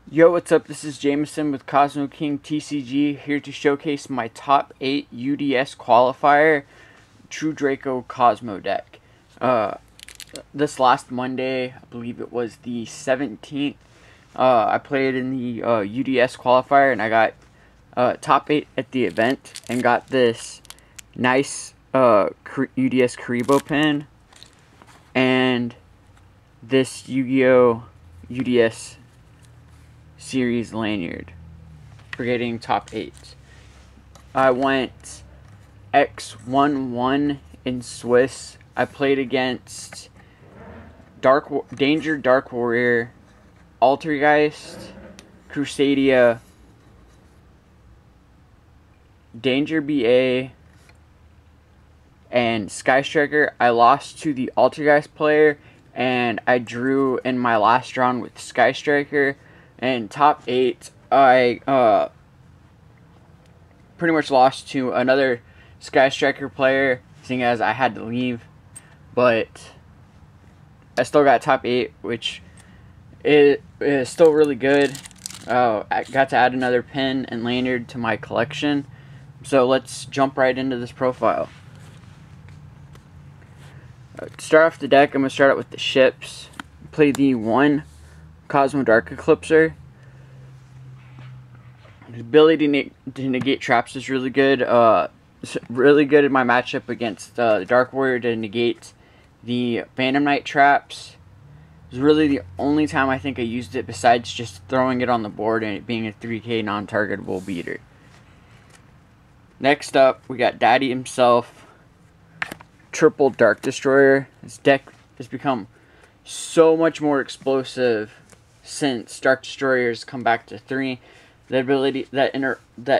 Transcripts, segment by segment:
Yo, what's up? This is Jameson with Kozmo King TCG, here to showcase my top 8 Uds Qualifier True Draco Kozmo deck. This last Monday, I believe it was the 17th, I played in the Uds Qualifier and I got top 8 at the event and got this nice Uds Karibo pin and this Yu-Gi-Oh! Uds series lanyard for getting top 8. I went X1-1 in Swiss. I played against Danger Dark Warrior, Altergeist, Crusadia, Danger BA, and Sky Striker. I lost to the Altergeist player and I drew in my last round with Sky Striker. And top 8, I pretty much lost to another Sky Striker player, seeing as I had to leave. But I still got top 8, which is still really good. I got to add another pin and lanyard to my collection. So let's jump right into this profile. To start off the deck, I'm going to start out with the ships. Play the 1 Kozmo Dark Eclipser. His ability to negate traps is really good. Really good in my matchup against the Dark Warrior to negate the Phantom Knight traps. It was really the only time I think I used it besides just throwing it on the board and it being a 3K non-targetable beater. Next up, we got Daddy himself. Triple Dark Destroyer. This deck has become so much more explosive since Dark Destroyers come back to 3. The ability, that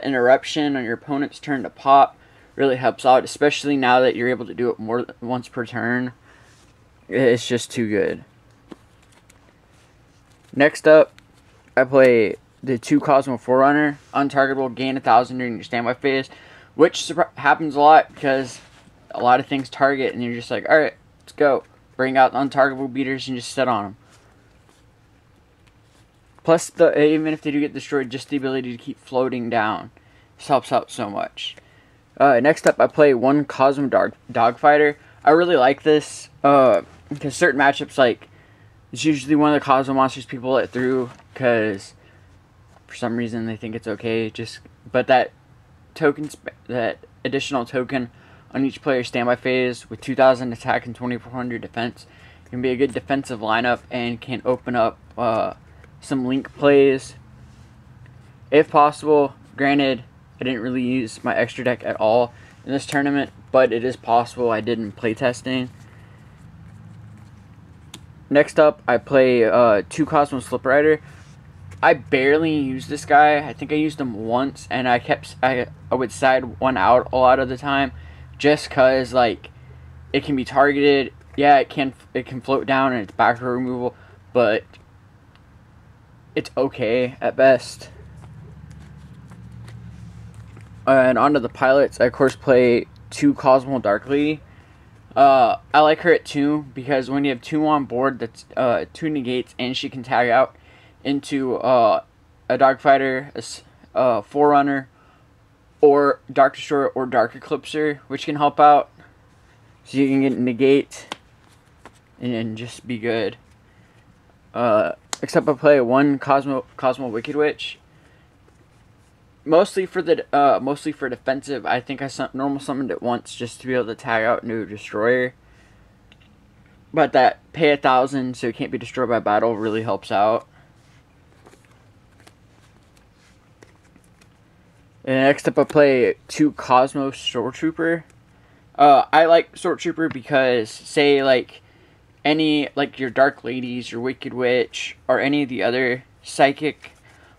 interruption on your opponent's turn to pop really helps out, especially now that you're able to do it more than once per turn. It's just too good. Next up, I play the 2 Kozmo Forerunner. Untargetable, gain 1,000 during your standby phase, which happens a lot because a lot of things target and you're just like, alright, let's go. Bring out the untargetable beaters and just sit on them. Plus, even if they do get destroyed, just the ability to keep floating down. This helps out so much. Next up, I play 1 Kozmo Dogfighter. I really like this because certain matchups, like, it's usually one of the Kozmo monsters people let through because for some reason they think it's okay. But that additional token on each player's standby phase with 2,000 attack and 2,400 defense can be a good defensive lineup and can open up some link plays if possible. Granted, I didn't really use my extra deck at all in this tournament, but it is possible. I did in playtesting. Next up, I play 2 Kozmo Slip Rider. I barely use this guy. I think I used him once, and I would side one out a lot of the time, just cause like it can be targeted. Yeah, it can float down and it's back row removal, but it's okay at best. And onto the pilots, I of course play 2 Kozmo Dark Lady. I like her at 2 because when you have 2 on board, that's 2 negates, and she can tag out into a Dogfighter, a Forerunner, or Dark Destroyer or Dark Eclipser, which can help out. So you can get negate and just be good. Except I play 1 Kozmo Wicked Witch. Mostly for defensive. I think I normal summoned it once just to be able to tag out into a destroyer. But that pay 1,000 so it can't be destroyed by battle really helps out. And next up I play 2 Kozmo Sword Trooper. I like Sword Trooper because say like your Dark Ladies, your Wicked Witch, or any of the other psychic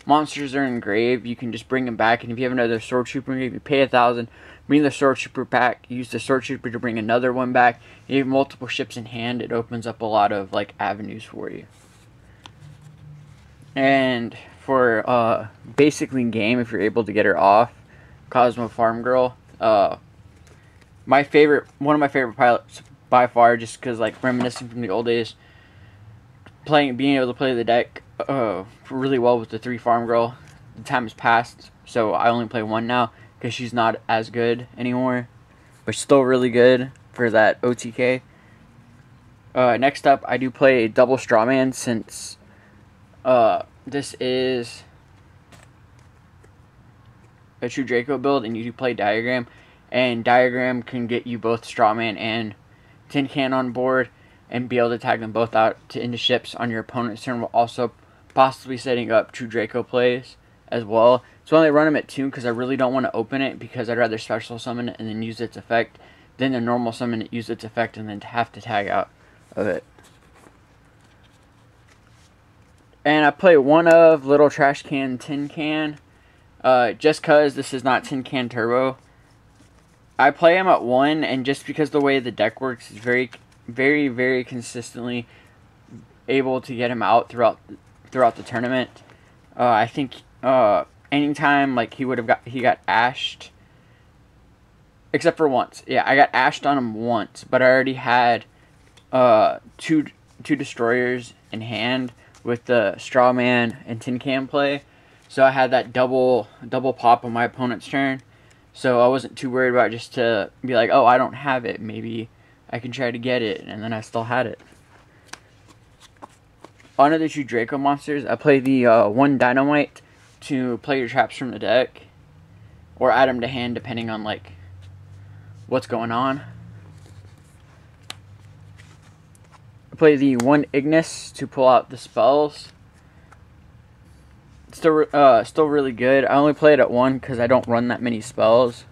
monsters are in grave, you can just bring them back. And if you have another Sword Trooper, if you pay 1,000, bring the Sword Trooper back, use the Sword Trooper to bring another one back. If you have multiple ships in hand, it opens up a lot of like avenues for you. And for basically game, if you're able to get her off, Kozmo Farm Girl, one of my favorite pilots by far, just because like reminiscing from the old days, being able to play the deck really well with the 3 farm girl. The time has passed, so I only play 1 now because she's not as good anymore, but still really good for that OTK. Next up, I do play double strawman since this is a true Draco build, and you do play diagram, and diagram can get you both strawman and tin can on board, and be able to tag them both out to into ships on your opponent's turn, while also possibly setting up true Draco plays as well. So I only run them at 2 because I really don't want to open it, because I'd rather special summon it and then use its effect than the normal summon it, use its effect, and then have to tag out of it. And I play 1 of Little Trash Can Tin Can, just because this is not Tin Can Turbo. I play him at 1, and just because the way the deck works is very consistently able to get him out throughout the tournament. I think anytime like he got ashed, except for once. Yeah, I got ashed on him once, but I already had two destroyers in hand with the Strawman and Tin Can play, so I had that double pop on my opponent's turn. So I wasn't too worried about just to be like, oh, I don't have it, maybe I can try to get it, and then I still had it. On to the 2 Draco monsters, I play the 1 Dynamite to play your traps from the deck, or add them to hand depending on like what's going on. I play the 1 Ignis to pull out the spells. Still really good. I only play it at 1 because I don't run that many spells.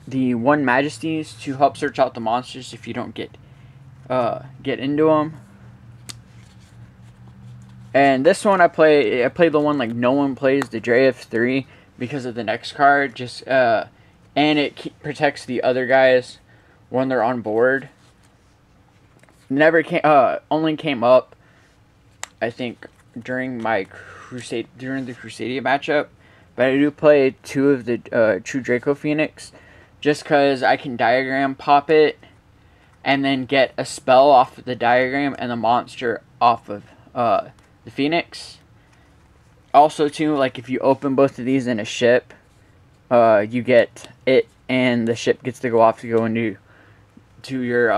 The 1 Majesties to help search out the monsters if you don't get into them. And this one I play the one like no one plays, the JF3, because of the next card. Just and it protects the other guys when they're on board. Only came up, I think, during the Crusadia matchup, but I do play 2 of the True Draco Phoenix, just because I can diagram pop it, and then get a spell off of the diagram and the monster off of the Phoenix. Also, too, like if you open both of these in a ship, you get it, and the ship gets to go off to go into your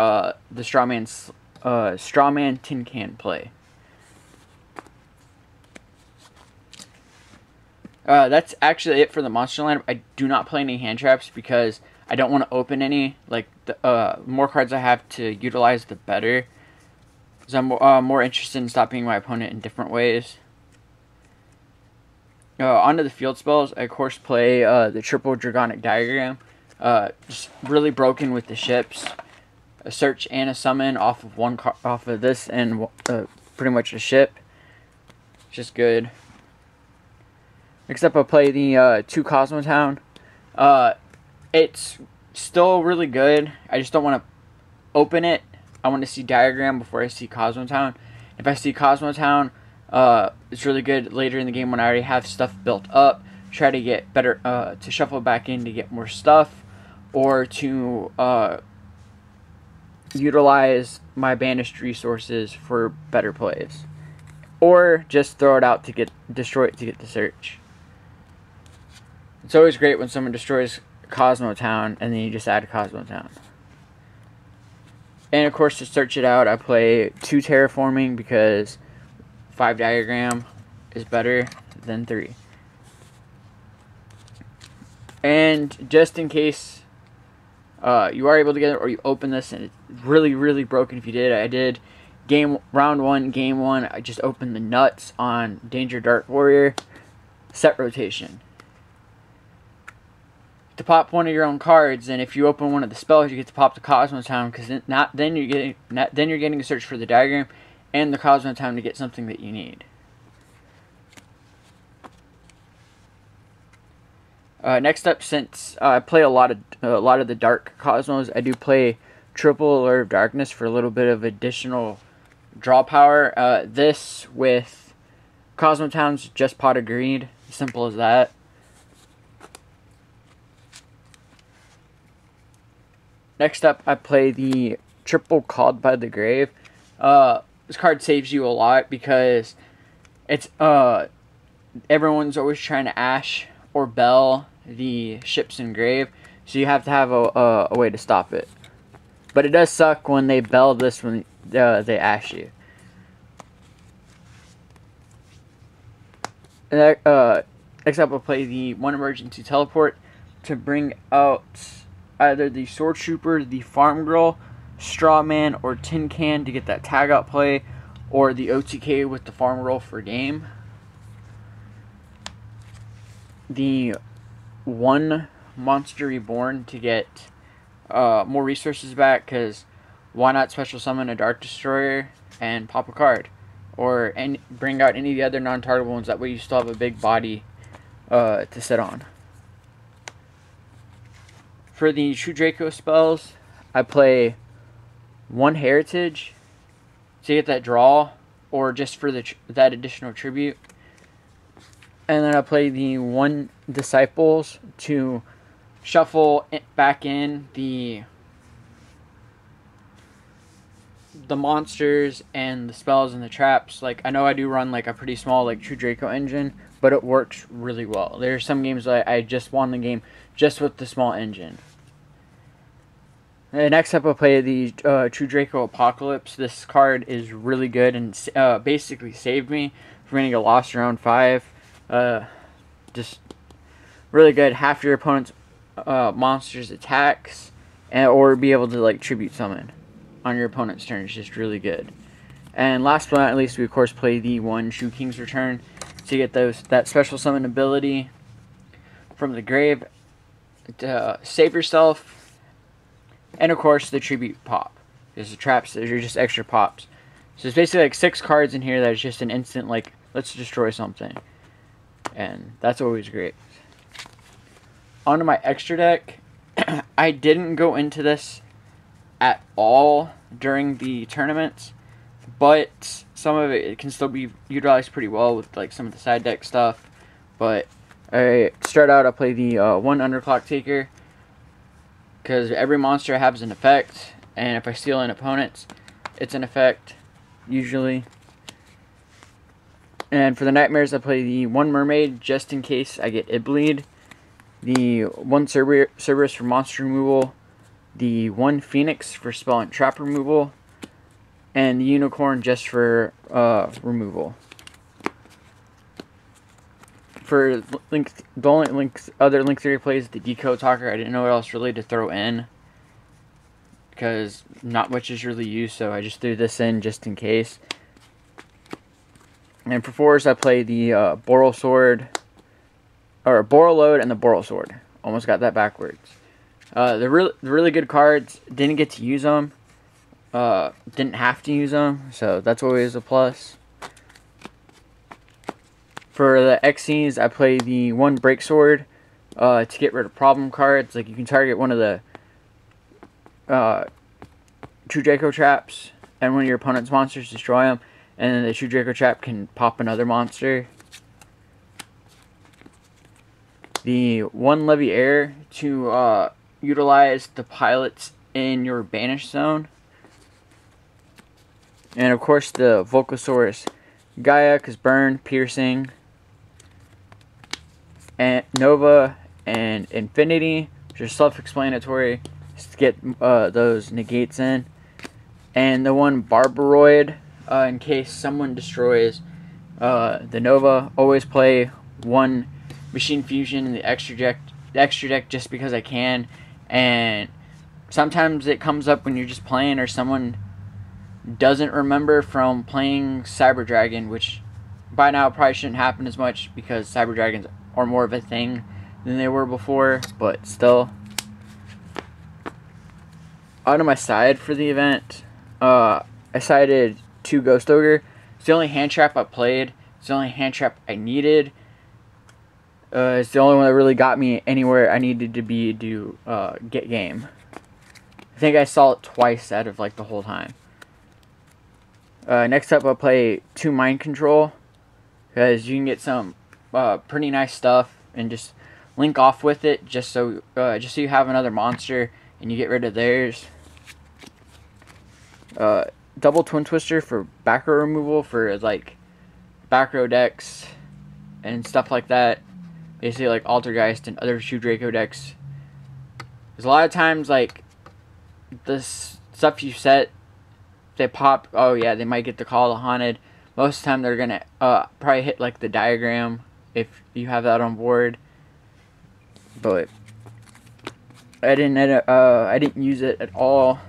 the Strawman Tin Can play. That's actually it for the monster lineup. I do not play any hand traps because I don't want to open any. Like, the more cards I have to utilize, the better. Because I'm more interested in stopping my opponent in different ways. Onto the field spells, I of course play the triple Dragonic Diagram. Just really broken with the ships. A search and a summon off of this, and pretty much a ship. Just good. Except I play the 2 Kozmo Town. It's still really good. I just don't want to open it. I want to see diagram before I see Kozmo Town. If I see Kozmo Town, it's really good later in the game when I already have stuff built up. Try to get better, to shuffle back in to get more stuff, or to utilize my banished resources for better plays, or just throw it out to destroy it to get the search. It's always great when someone destroys Kozmo Town and then you just add Kozmo Town. And of course, to search it out, I play 2 Terraforming because 5 Diagram is better than 3. And just in case you are able to get it, or you open this and it's really broken if you did, I did round 1, game 1, I just opened the nuts on Danger Dark Warrior, set rotation. To pop one of your own cards, and if you open one of the spells, you get to pop the Kozmo Town, because then you're getting a search for the diagram and the Kozmo Town to get something that you need. Next up, since I play a lot of the Dark Cosmos, I do play triple Allure of Darkness for a little bit of additional draw power. This with Kozmo Town's just Pot of Greed, simple as that. Next up, I play the triple Called by the Grave. this card saves you a lot because it's everyone's always trying to Ash or Bell the ships in grave, so you have to have a way to stop it. But it does suck when they Bell this when they Ash you. Next up, I'll play the one emergency teleport to bring out either the Sword Trooper, the Farm Girl, Straw Man, or Tin Can to get that tag out play, or the OTK with the Farm Girl for game. The one Monster Reborn to get more resources back, because why not special summon a Dark Destroyer and pop a card? Or bring out any of the other non-targetable ones, that way you still have a big body to sit on. For the True Draco spells, I play one Heritage to get that draw, or just for that additional tribute. And then I play the one Disciples to shuffle back in the monsters and the spells and the traps. Like, I know I do run like a pretty small like True Draco engine, but it works really well. There are some games that I just won the game just with the small engine. And next up, I'll play the True Draco Apocalypse. This card is really good and basically saved me from getting a lost around 5. Just really good. Half your opponent's monsters attacks, or be able to like tribute summon on your opponent's turn. Is just really good. And last but not least, we of course play the one True King's Return to get that special summon ability from the grave to save yourself, and of course the tribute pop. Because the traps, those are just extra pops. So it's basically like 6 cards in here that is just an instant like, let's destroy something. And that's always great. Onto my extra deck. I didn't go into this at all during the tournaments, but some of it can still be utilized pretty well with like some of the side deck stuff. But I start out, I play the one Underclock Taker, because every monster has an effect, and if I steal an opponent's, it's an effect usually. And for the Nightmares, I play the one Mermaid just in case I get Ibleed, the one Cerberus for monster removal, the one Phoenix for spell and trap removal, and the Unicorn just for removal. For the only other Link 3 plays the Decode Talker. I didn't know what else really to throw in, because not much is really used, so I just threw this in just in case. And for 4s, I play the Boral Sword, or Boral Load and the Boral Sword. Almost got that backwards. The really good cards. Didn't get to use them. Didn't have to use them, so that's always a plus. For the Xyz, I play the one Break Sword to get rid of problem cards. Like, you can target one of the True Draco traps, and one of your opponent's monsters, destroy them, and then the True Draco trap can pop another monster. The one Levy Air to utilize the pilots in your Banish Zone. And of course the Volcasaurus Gaia, because burn, piercing, and Nova and Infinity, which are self-explanatory, just to get those negates in. And the one Barbaroid, in case someone destroys the Nova. Always play one Machine Fusion in the extra deck just because I can. And sometimes it comes up when you're just playing, or someone doesn't remember from playing Cyber Dragon, which by now probably shouldn't happen as much because Cyber Dragons are more of a thing than they were before, but still. Out of my side for the event, I sided 2 Ghost Ogre. It's the only hand trap I played. It's the only hand trap I needed. It's the only one that really got me anywhere I needed to be to get game. I think I saw it twice out of like the whole time. Next up, I'll play 2 Mind Control, because you can get some pretty nice stuff and just link off with it, just so you have another monster and you get rid of theirs. double twin twister for back row removal for like back row decks and stuff like that. Basically like Altergeist and other True Draco decks. There's a lot of times like this stuff you set, they pop, oh yeah, they might get the Call of the Haunted. Most of the time they're gonna probably hit like the Diagram if you have that on board. But I didn't use it at all.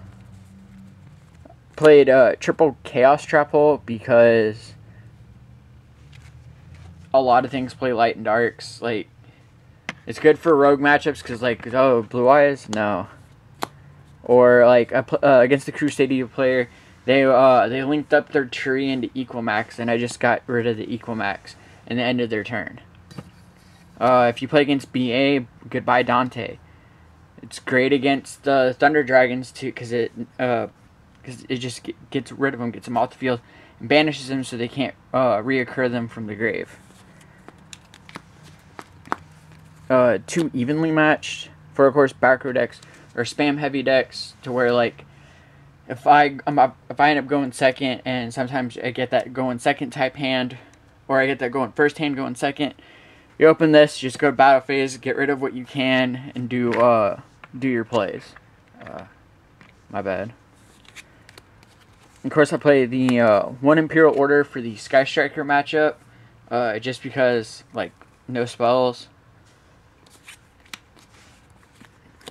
Played triple Chaos Trap Hole because a lot of things play light and darks. Like, it's good for rogue matchups because, like, oh, Blue Eyes? No. Or, like, against the Crusadia player, they linked up their tree into Equamax, and I just got rid of the Equamax in the end of their turn. If you play against BA, goodbye Dante. It's great against the Thunder Dragons, too, because it just gets rid of them, gets them off the field, and banishes them so they can't reoccur them from the grave. Too evenly matched for, of course, back row decks or spam heavy decks, to where like if I end up going second, and sometimes I get that going second type hand, or I get that going first hand going second. You open this, just go to battle phase, get rid of what you can, and do your plays. My bad. Of course, I play the 1 Imperial Order for the Sky Striker matchup, just because, like, no spells.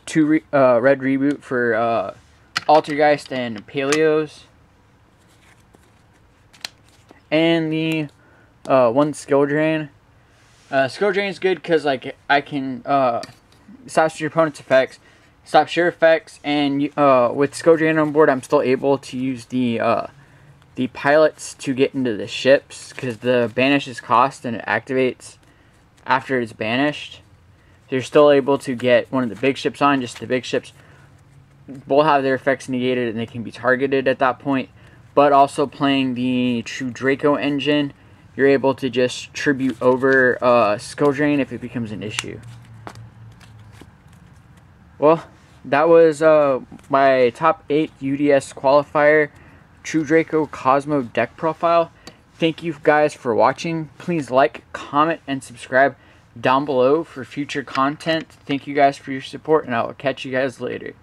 2 red reboot for Altergeist and Paleos. And the 1 Skill Drain. Skill Drain is good because, like, I can stop your opponent's effects, stop your effects, and with Skill Drain on board, I'm still able to use the pilots to get into the ships, because the banish is cost and it activates after it's banished. So you're still able to get one of the big ships on. Just the big ships will have their effects negated and they can be targeted at that point. But also playing the True Draco engine, you're able to just tribute over Skill Drain if it becomes an issue. Well, that was my top 8 UDS qualifier True Draco Kozmo deck profile. Thank you guys for watching. Please like, comment, and subscribe down below for future content. Thank you guys for your support, and I will catch you guys later.